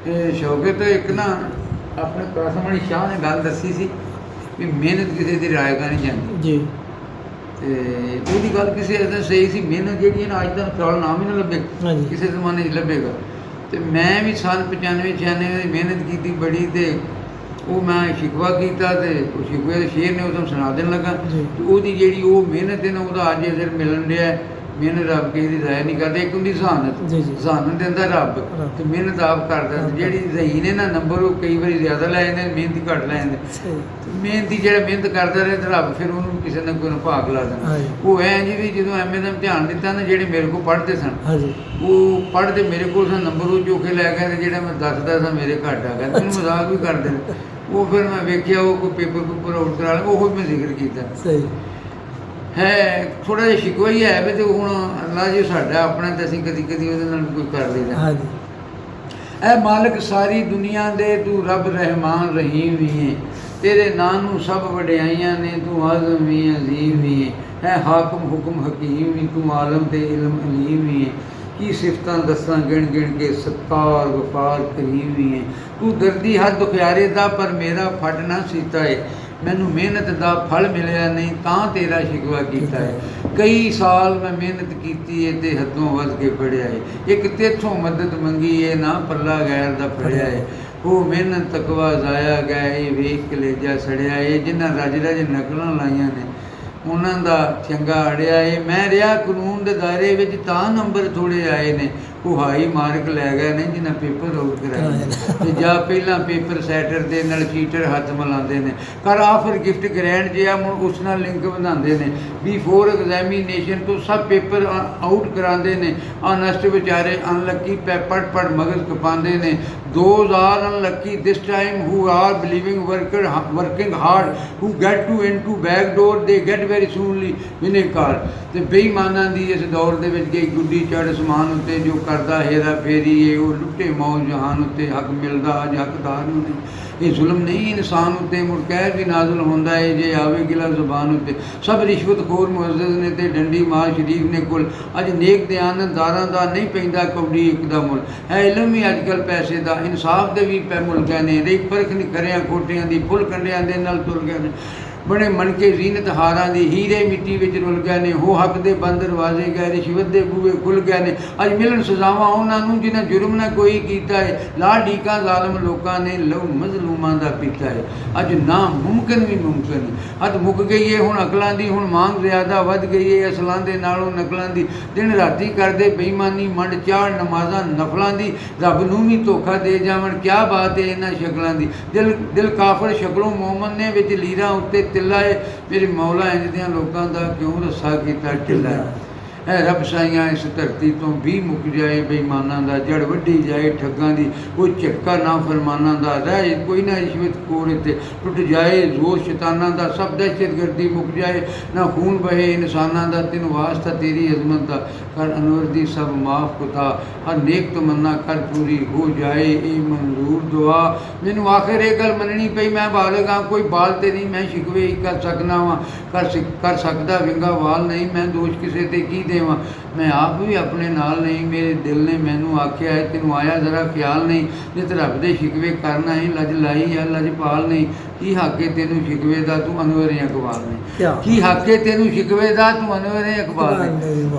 ਸ਼ੌਕਤ ਇੱਕ ਨਾ ਆਪਣੇ ਕਾਸਮਣੀ ਸ਼ਾਹ ਨੇ ਗੱਲ ਦੱਸੀ ਸੀ ਵੀ ਮਿਹਨਤ ਕਿਸੇ ਦੀ ਰਾਇਗਾ ਨਹੀਂ ਜਾਂਦੀ ਜੀ। ਤੇ ਉਹਦੀ ਗੱਲ ਕਿਸੇ ਐਦਾਂ ਸਹੀ ਸੀ। ਮਿਹਨਤ ਜਿਹੜੀ ਹੈ ਨਾ ਅੱਜ ਦਾ ਫਲ ਨਾਮ ਹੀ ਨਾ ਲੱਭੇ ਹਾਂਜੀ। ਕਿਸੇ ਜ਼ਮਾਨੇ 'ਚ ਲੱਭੇਗਾ। ਤੇ ਮੈਂ ਵੀ ਸਾਲ 95-96 ਦੀ ਮਿਹਨਤ ਕੀਤੀ ਬੜੀ, ਤੇ ਉਹ ਮੈਂ ਸ਼ਿਕਵਾ ਕੀਤਾ ਤੇ ਉਹ ਸ਼ਿਕਵੇ ਦੇ ਸ਼ੇਰ ਨੇ ਉਦੋਂ ਸੁਣਾ ਦੇਣ ਲੱਗਾ। ਜੀ। ਤੇ ਉਹਦੀ ਜਿਹੜੀ ਉਹ ਮਿਹਨਤ ਹੈ ਨਾ ਉਹਦਾ ਅੱਜ ਅਸਰ ਮਿਲਣ ਡਿਆ। ਮਿਹਨਤ ਰੱਬ ਕਿਸੇ ਦੀ ਜ਼ਾਇਆ ਨਹੀਂ ਕਰਦਾ। ਇੱਕ ਹੁੰਦੀ ਜ਼ਹਾਨਤ, ਜੀ ਜੀ। ਜ਼ਹਾਨਤ ਦਿੰਦਾ ਰੱਬ ਤੇ ਮਿਹਨਤ ਆਪ ਕਰਦਾ। ਤੇ ਜਿਹੜੀ ਸਹੀ ਨੇ ਨਾ ਨੰਬਰ ਉਹ ਕਈ ਵਾਰੀ ਜ਼ਿਆਦਾ ਲੈ ਜਾਂਦੇ, ਮਿਹਨਤੀ ਘੱਟ ਲੈ ਜਾਂਦੇ। ਸਹੀ। ਮਿਹਨਤੀ ਜਿਹੜਾ ਮਿਹਨਤ ਕਰਦਾ ਰਹੇ ਤੇ ਰੱਬ ਫਿਰ ਉਹਨੂੰ ਕਿਸੇ ਨਾ ਕੋਈ ਭਾਗ ਲਾ ਦਿੰਦਾ। ਹਾਂਜੀ। ਉਹ ਐਂ ਜੀ ਵੀ ਜਦੋਂ ਐਵੇਂ ਦਾ ਧਿਆਨ ਦਿੱਤਾ ਨਾ, ਜਿਹੜੇ ਮੇਰੇ ਕੋਲ ਪੜ੍ਹਦੇ ਸਨ ਹਾਂਜੀ। ਉਹ ਪੜ੍ਹਦੇ ਮੇਰੇ ਕੋਲ ਸਨ, ਨੰਬਰ ਉਹ ਚੋਕੇ ਲੈ ਗਏ ਤੇ ਜਿਹੜਾ ਮੈਂ ਦੱਸਦਾ ਸਾਂ ਮੇਰੇ ਘੱਟ ਆ ਗਿਆ। ਮੈਨੂੰ ਮਜ਼ਾਕ ਵੀ ਕਰਦੇ ਨੇ। ਉਹ ਫਿਰ ਮੈਂ ਵੇਖਿਆ ਉਹ ਕੋਈ ਪੇਪਰ ਆਊਟ ਕਰਾ ਲਿਆ, ਉਹ ਮੈਂ ਜ਼ਿਕਰ ਕੀਤਾ ਸਹੀ ਹੈ। ਥੋੜ੍ਹਾ ਜਿਹਾ ਸ਼ਿਕਵਾ ਹੀ ਹੈ ਵੀ, ਤੇ ਹੁਣ ਅੱਲਾ ਜੀ ਸਾਡਾ ਆਪਣਾ ਤੇ ਅਸੀਂ ਕਦੀ ਕਦੀ ਉਹਦੇ ਨਾਲ ਕੋਈ ਕਰ ਲਈਦਾ। ਹਾਂਜੀ। ਐ ਮਾਲਕ ਸਾਰੀ ਦੁਨੀਆ ਦੇ ਤੂੰ ਰੱਬ ਰਹਿਮਾਨ ਰਹੀਮ ਵੀ ਹੈ, ਤੇਰੇ ਨਾਂ ਨੂੰ ਸਭ ਵਡਿਆਈਆਂ ਨੇ, ਤੂੰ ਆਜ਼ਮ ਵੀ ਅਜ਼ੀਮ ਵੀ ਹੈ ਹਾਕਮ ਹੁਕਮ ਹਕੀਮ ਵੀ, ਤੂੰ ਆਲਮ ਤੇ ਇਲਮ ਅਲੀਮ ਵੀ ਹੈ। ਕੀ ਸਿਫਤਾਂ ਦੱਸਾਂ ਗਿਣ ਗਿਣ ਕੇ, ਸੱਤਾਰ ਵਫਾਰ ਕਰੀਮ ਵੀ ਹੈ। ਤੂੰ ਦਰਦੀ ਹਰ ਦੁਖਿਆਰੇ ਦਾ, ਪਰ ਮੇਰਾ ਫੱਟ ਨਾ ਸੀਤਾ ਹੈ। ਮੈਨੂੰ ਮਿਹਨਤ ਦਾ ਫਲ ਮਿਲਿਆ ਨਹੀਂ, ਤਾਂ ਤੇਰਾ ਸ਼ਿਕਵਾ ਕੀਤਾ ਹੈ। ਕਈ ਸਾਲ ਮੈਂ ਮਿਹਨਤ ਕੀਤੀ ਹੈ ਤੇ ਹੱਦੋਂ ਵੱਧ ਕੇ ਪੜ੍ਹਿਆ ਹੈ। ਇੱਕ ਤੇਥੋਂ ਮਦਦ ਮੰਗੀ ਹੈ, ਨਾ ਪੱਲਾ ਗੈਰ ਦਾ ਫੜਿਆ ਹੈ। ਉਹ ਮਿਹਨਤ ਤਕਵਾ ਜ਼ਾਇਆ ਗਿਆ, ਇਹ ਵੇਖ ਕਲੇਜਾ ਸੜਿਆ ਹੈ। ਜਿਨ੍ਹਾਂ ਰਜ ਰਜ ਨਕਲਾਂ ਲਾਈਆਂ ਨੇ ਉਹਨਾਂ ਦਾ ਚੰਗਾ ਅੜਿਆ ਏ। ਮੈਂ ਰਿਹਾ ਕਾਨੂੰਨ ਦੇ ਦਾਇਰੇ ਵਿੱਚ, ਤਾਂ ਨੰਬਰ ਥੋੜ੍ਹੇ ਆਏ ਨੇ। ਉਹ ਹਾਈ ਮਾਰਕ ਲੈ ਗਏ ਨੇ ਜਿਨ੍ਹਾਂ ਪੇਪਰ ਆਊਟ ਕਰਾਏ। ਤੇ ਜਾਂ ਪਹਿਲਾਂ ਪੇਪਰ ਸੈਟਰ ਦੇ ਨਾਲ ਚੀਟਰ ਹੱਥ ਮਿਲਾਉਂਦੇ ਨੇ। ਕਰ ਆਫਰ ਗਿਫਟ ਗ੍ਰੈਂਡ ਜਿਹਾ ਉਸ ਨਾਲ ਲਿੰਕ ਬਣਾਉਂਦੇ ਨੇ। ਬਿਫੋਰ ਐਗਜ਼ਾਮੀਨੇਸ਼ਨ ਤੋਂ ਸਭ ਪੇਪਰ ਆਊਟ ਕਰਾਉਂਦੇ ਨੇ। ਅਨਸਟ ਵਿਚਾਰੇ ਅਨਲੱਕੀ ਪੜ ਮਗਜ਼ ਖਪਾਉਂਦੇ ਨੇ। Those are unlucky this time who are believing working hard, who get to into back door, they get very soonly win a car। ਤੇ ਬੇਈਮਾਨਾਂ ਦੀ ਇਸ ਦੌਰ ਦੇ ਵਿੱਚ ਗਈ ਗੁੱਡੀ ਚੜ੍ਹ ਅਸਮਾਨ ਉੱਤੇ, ਜੋ ਕਰਦਾ ਹੇਰਾ ਫੇਰੀ ਏ ਉਹ ਲੁੱਟੇ ਮੌਜ ਜਹਾਨ ਉੱਤੇ। ਹੱਕ ਮਿਲਦਾ ਅੱਜ ਹੱਕਦਾਰ ਨੂੰ ਨਹੀਂ, ਇਹ ਜ਼ੁਲਮ ਨਹੀਂ ਇਨਸਾਨ ਉੱਤੇ। ਮੁੜ ਕਹਿਰ ਵੀ ਨਾਜ਼ਲ ਹੁੰਦਾ ਏ ਜੇ ਆਵੇ ਗਿਲਾ ਜ਼ੁਬਾਨ ਉੱਤੇ। ਸਭ ਰਿਸ਼ਵਤਖੋਰ ਮੁਅੱਜ਼ਜ਼ ਨੇ ਤੇ ਡੰਡੀ ਮਾਰ ਸ਼ਰੀਫ ਨੇ ਕੁੱਲ। ਅੱਜ ਨੇਕ ਦਿਆਨਤਦਾਰਾਂ ਦਾ ਨਹੀਂ ਪੈਂਦਾ ਕੌਡੀ ਇੱਕ ਦਾ ਮੁੱਲ। ਹੈ ਇਲਮ ਵੀ ਅੱਜ ਕੱਲ੍ਹ ਪੈਸੇ ਦਾ, ਇਨਸਾਫ ਦੇ ਵੀ ਪੈ ਮੁੱਲ ਗਏ ਨੇ। ਰਹੀ ਪਰਖ ਨਹੀਂ ਕਰਿਆ ਖੋਟਿਆਂ ਦੀ, ਫੁੱਲ ਕੰਡਿਆਂ ਦੇ ਨਾਲ ਤੁਰ ਗਏ ਨੇ। ਬਣੇ ਮਣਕੇ ਜ਼ੀਨਤ ਹਾਰਾਂ ਦੀ, ਹੀਰੇ ਮਿੱਟੀ ਵਿੱਚ ਰੁਲ ਗਏ ਨੇ। ਹੋ ਹੱਕ ਦੇ ਬੰਦ ਦਰਵਾਜ਼ੇ ਗਏ, ਰਿਸ਼ਵਤ ਦੇ ਬੂਹੇ ਖੁੱਲ੍ਹ ਗਏ ਨੇ। ਅੱਜ ਮਿਲਣ ਸਜ਼ਾਵਾਂ ਉਹਨਾਂ ਨੂੰ ਜਿਨ੍ਹਾਂ ਜੁਰਮ ਨਾ ਕੋਈ ਕੀਤਾ ਹੈ। ਲਾ ਢੀਕਾਂ ਜ਼ਾਲਮ ਲੋਕਾਂ ਨੇ ਲਹੂ ਮਜ਼ਲੂਮਾਂ ਦਾ ਪੀਤਾ ਹੈ। ਅੱਜ ਨਾ ਮੁਮਕਿਨ ਵੀ ਮੁਮਕਿਨ ਹੱਦ ਮੁੱਕ ਗਈ ਹੈ ਹੁਣ ਅਕਲਾਂ ਦੀ। ਹੁਣ ਮੰਗ ਜ਼ਿਆਦਾ ਵੱਧ ਗਈ ਹੈ ਅਸਲਾਂ ਦੇ ਨਾਲੋਂ ਨਕਲਾਂ ਦੀ। ਦਿਨ ਰਾਤੀ ਕਰਦੇ ਬੇਈਮਾਨੀ ਮੰਡ ਚਾੜ ਨਮਾਜ਼ਾਂ ਨਫਲਾਂ ਦੀ। ਰੱਬ ਨੂੰ ਵੀ ਧੋਖਾ ਦੇ ਜਾਵਣ ਕਿਆ ਬਾਤ ਹੈ ਇਹਨਾਂ ਸ਼ਕਲਾਂ ਦੀ। ਦਿਲ ਕਾਫਰ ਸ਼ਕਲੋਂ ਮੋਮਨ ਨੇ, ਵਿੱਚ ਲੀਰਾਂ ਉੱਤੇ ਤਿੱਲਾ ਏ। ਮੇਰੇ ਮੌਲਾ ਇੰਜ ਦਿਆਂ ਲੋਕਾਂ ਦਾ ਕਿਉਂ ਰੱਸਾ ਕੀਤਾ ਢਿੱਲਾ ਹੈ। ਐ ਰੱਬ ਸਾਈਆਂ ਇਸ ਧਰਤੀ ਤੋਂ ਵੀ ਮੁੱਕ ਜਾਏ ਬੇਈਮਾਨਾਂ ਦਾ। ਜੜ ਵੱਢੀ ਜਾਏ ਠੱਗਾਂ ਦੀ, ਕੋਈ ਝਟਕਾ ਨਾ ਫਰਮਾਨਾਂ ਦਾ। ਰਹਿ ਕੋਈ ਨਾ ਰਿਸ਼ਵਤ ਖੋਰ ਤੇ ਟੁੱਟ ਜਾਏ ਜ਼ੋਰ ਸ਼ੈਤਾਨਾਂ ਦਾ। ਸਭ ਦਹਿਸ਼ਤਗਰਦੀ ਮੁੱਕ ਜਾਏ, ਨਾ ਖੂਨ ਬਹੇ ਇਨਸਾਨਾਂ ਦਾ। ਤੈਨੂੰ ਵਾਸਤਾ ਤੇਰੀ ਅਜ਼ਮਤ ਦਾ, ਕਰ ਅਨਵਰ ਦੀ ਸਭ ਮਾਫ ਖੁਦਾ। ਹਰ ਨੇਕ ਤਮੰਨਾ ਕਰ ਪੂਰੀ ਹੋ ਜਾਏ ਇਹ ਮਨਜ਼ੂਰ ਦੁਆ। ਮੈਨੂੰ ਆਖਿਰ ਇਹ ਗੱਲ ਮੰਨਣੀ ਪਈ, ਮੈਂ ਬਾਲਗ ਹਾਂ ਕੋਈ ਬਾਲ ਤੇ ਨਹੀਂ। ਮੈਂ ਸ਼ਿਕਵੇ ਹੀ ਕਰ ਸਕਦਾ ਵਾਂ, ਕਰ ਸਕਦਾ ਵਿੰਗਾ ਵਾਲ ਨਹੀਂ। ਮੈਂ ਦੋਸ਼ ਕਿਸੇ ਤੇ ਕੀ ਦੇਵਾਂ, ਮੈਂ ਆਪ ਵੀ ਆਪਣੇ ਨਾਲ ਨਹੀਂ। ਮੇਰੇ ਦਿਲ ਨੇ ਮੈਨੂੰ ਆਖਿਆ ਹੈ ਤੈਨੂੰ ਆਇਆ ਜ਼ਰਾ ਖਿਆਲ ਨਹੀਂ। ਨਿਤ ਰੱਬ ਦੇ ਸ਼ਿਕਵੇ ਕਰਨਾ ਹੀ ਲਜ ਲਾਈ ਹੈ ਲਜਪਾਲ ਨਹੀਂ। ਕੀ ਹੱਕੇ ਤੈਨੂੰ ਸ਼ਿਕਵੇ ਦਾ, ਤੂੰ ਅਨਵਰ ਇਕਬਾਲ ਨਹੀਂ। ਕੀ ਹੱਕੇ ਤੈਨੂੰ ਸ਼ਿਕਵੇ ਦਾ, ਤੂੰ ਅਨਵਰ ਇਕਬਾਲ ਨਹੀਂ।